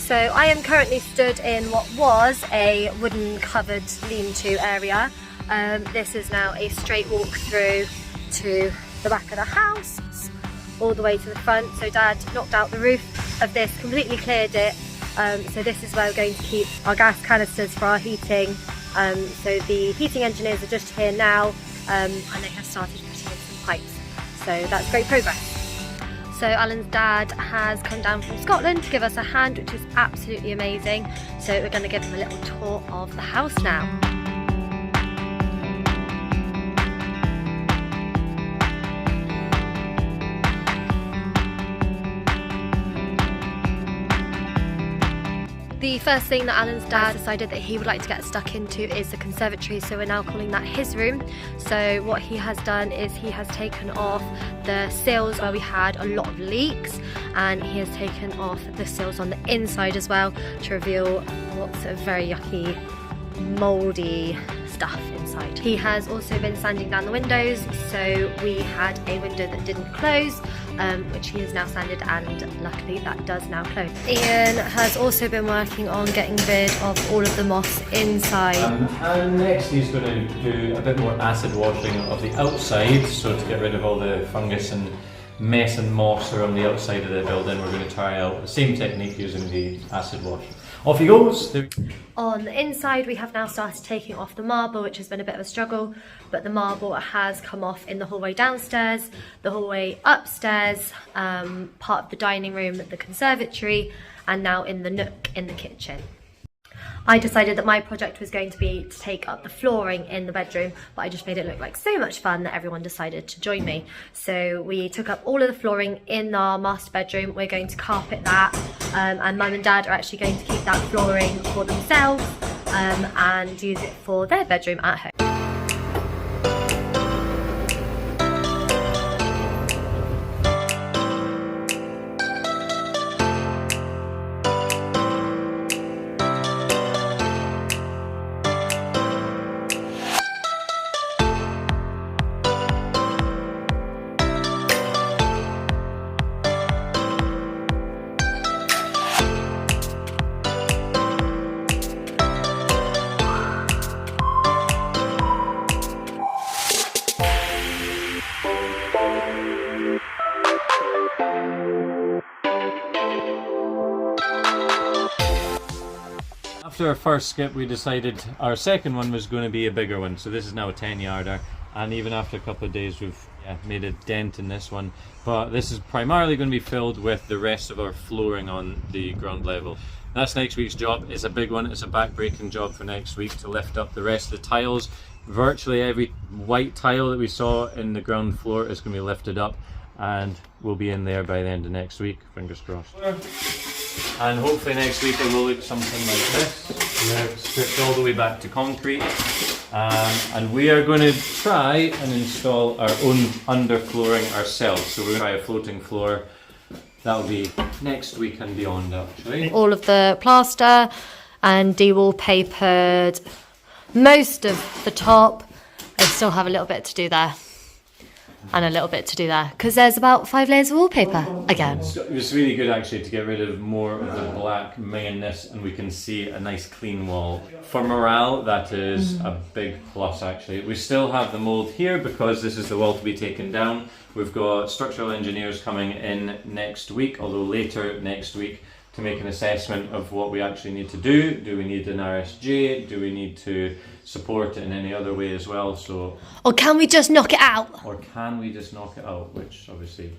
So I am currently stood in what was a wooden covered lean-to area. This is now a straight walk through to the back of the house, all the way to the front. So Dad knocked out the roof of this, completely cleared it. So this is where we're going to keep our gas canisters for our heating. So the heating engineers are just here now, and they have started putting in some pipes. So that's great progress. So Alan's dad has come down from Scotland to give us a hand, which is absolutely amazing. So we're going to give him a little tour of the house now. The first thing that Alan's dad decided that he would like to get stuck into is the conservatory, so we're now calling that his room. So what he has done is he has taken off the sills where we had a lot of leaks, and he has taken off the sills on the inside as well to reveal what's a very yucky, mouldy stuff inside. He has also been sanding down the windows, so we had a window that didn't close, which he has now sanded, and luckily that does now close. Ian has also been working on getting rid of all of the moss inside. And next he's going to do a bit more acid washing of the outside, so to get rid of all the fungus and mess and moss around the outside of the building. We're going to try out the same technique using the acid wash. Off he goes! On the inside we have now started taking off the marble, which has been a bit of a struggle, but the marble has come off in the hallway downstairs, the hallway upstairs, part of the dining room, the conservatory, and now in the nook in the kitchen. I decided that my project was going to be to take up the flooring in the bedroom, but I just made it look like so much fun that everyone decided to join me. So we took up all of the flooring in our master bedroom. We're going to carpet that, and Mum and Dad are actually going to keep that flooring for themselves and use it for their bedroom at home. After our first skip, we decided our second one was going to be a bigger one, so this is now a 10-yarder, and even after a couple of days we've made a dent in this one, but this is primarily going to be filled with the rest of our flooring on the ground level. That's next week's job. It's a big one. It's a back-breaking job for next week to lift up the rest of the tiles. Virtually every white tile that we saw in the ground floor is going to be lifted up, and we'll be in there by the end of next week, fingers crossed. And hopefully next week it will look something like this. Now stripped all the way back to concrete, and we are going to try and install our own underflooring ourselves. So we're going to try a floating floor. That'll be next week and beyond, actually. All of the plaster and de-wallpapered most of the top. I still have a little bit to do there. And a little bit to do there, because there's about 5 layers of wallpaper again. It was really good actually to get rid of more of the black mainness, and we can see a nice clean wall. For morale, that is a big plus actually. We still have the mould here because this is the wall to be taken down. We've got structural engineers coming in next week, although later next week, to make an assessment of what we actually need to do. Do we need an RSJ? Do we need to support it in any other way as well? So, or can we just knock it out? Or can we just knock it out? Which obviously,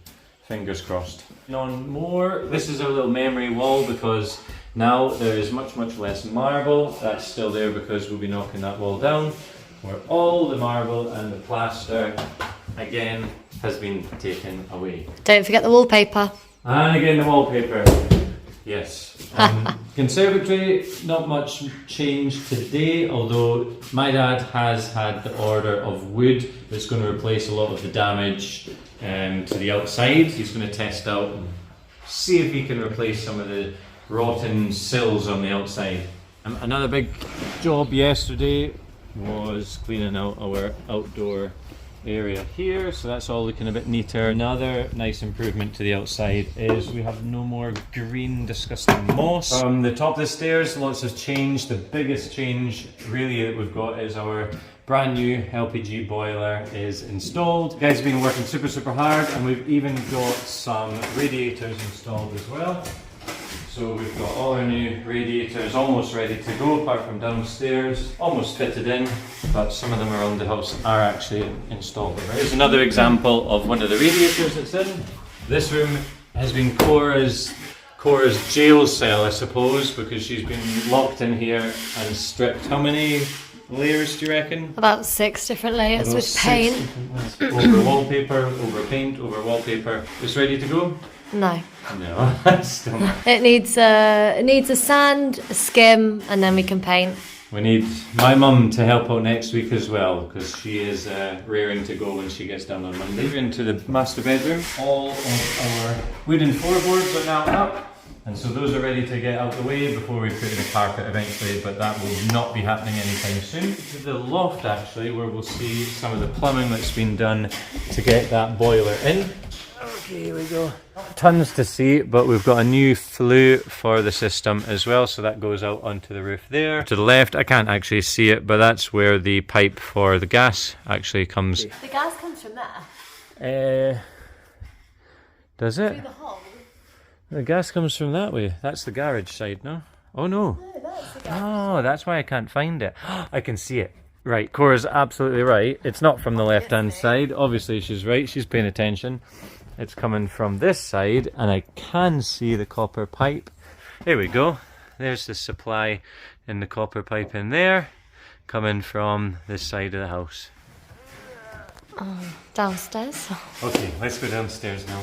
fingers crossed. On more, this is a little memory wall because now there is much less marble. That's still there because we'll be knocking that wall down, where all the marble and the plaster again has been taken away. Don't forget the wallpaper. And again the wallpaper. Yes. Conservatory, not much change today, although my dad has had the order of wood that's going to replace a lot of the damage to the outside. He's going to test out and see if he can replace some of the rotten sills on the outside. Another big job yesterday was cleaning out our outdoor area here, so that's all looking a bit neater. Another nice improvement to the outside is we have no more green disgusting moss. From the top of the stairs, lots of change. The biggest change really that we've got is our brand new LPG boiler is installed. The guys have been working super hard, and we've even got some radiators installed as well. So we've got all our new radiators almost ready to go, apart from downstairs, almost fitted in, but some of them around the house are actually installed. Here's another example of one of the radiators that's in. This room has been Cora's jail cell, I suppose, because she's been locked in here and stripped. How many layers do you reckon? About 6 different layers with paint. Over wallpaper, over paint, over wallpaper. It's ready to go? No. No, still not. It needs a sand, a skim, and then we can paint. We need my mum to help out next week as well, because she is raring to go when she gets down on Monday. We're into the master bedroom. All of our wooden floorboards are now up, and so those are ready to get out the way before we put in the carpet eventually, but that will not be happening anytime soon. To the loft actually, where we'll see some of the plumbing that's been done to get that boiler in. Okay, here we go. Tons to see, but we've got a new flue for the system as well, so that goes out onto the roof there. To the left, I can't actually see it, but that's where the pipe for the gas actually comes. The gas comes from there. Does it? Through the hole. The gas comes from that way. That's the garage side, no? Oh no. No, that's the gas. Oh, that's why I can't find it. I can see it. Right, Cora's absolutely right. It's not from the left-hand side. Obviously, she's right. She's paying attention. It's coming from this side, and I can see the copper pipe. There we go. There's the supply in the copper pipe in there, coming from this side of the house. Downstairs. Okay, let's go downstairs now.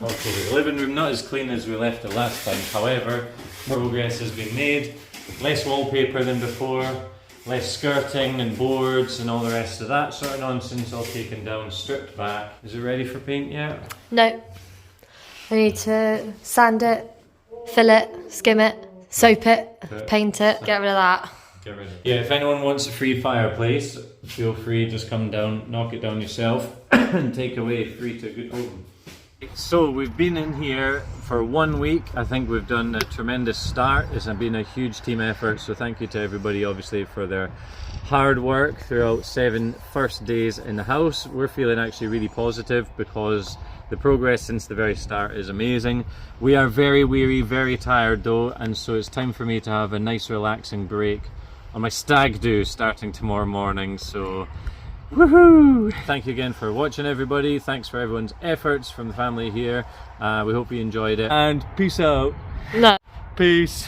Okay, the living room not as clean as we left it last time. However, progress has been made. Less wallpaper than before. Less skirting and boards and all the rest of that sort of nonsense all taken down, stripped back. Is it ready for paint yet? No. I need to sand it, fill it, skim it, soap it, paint it, get rid of that. Get rid of it. Yeah, if anyone wants a free fireplace, feel free, just come down, knock it down yourself and take away free to good home. So we've been in here for 1 week. I think we've done a tremendous start. It's been a huge team effort, so thank you to everybody obviously for their hard work throughout 7 first days in the house. We're feeling actually really positive because the progress since the very start is amazing. We are very weary, very tired though, and so it's time for me to have a nice relaxing break on my stag do starting tomorrow morning. So woohoo! Thank you again for watching, everybody. Thanks for everyone's efforts from the family here. We hope you enjoyed it, and peace out. No. Peace.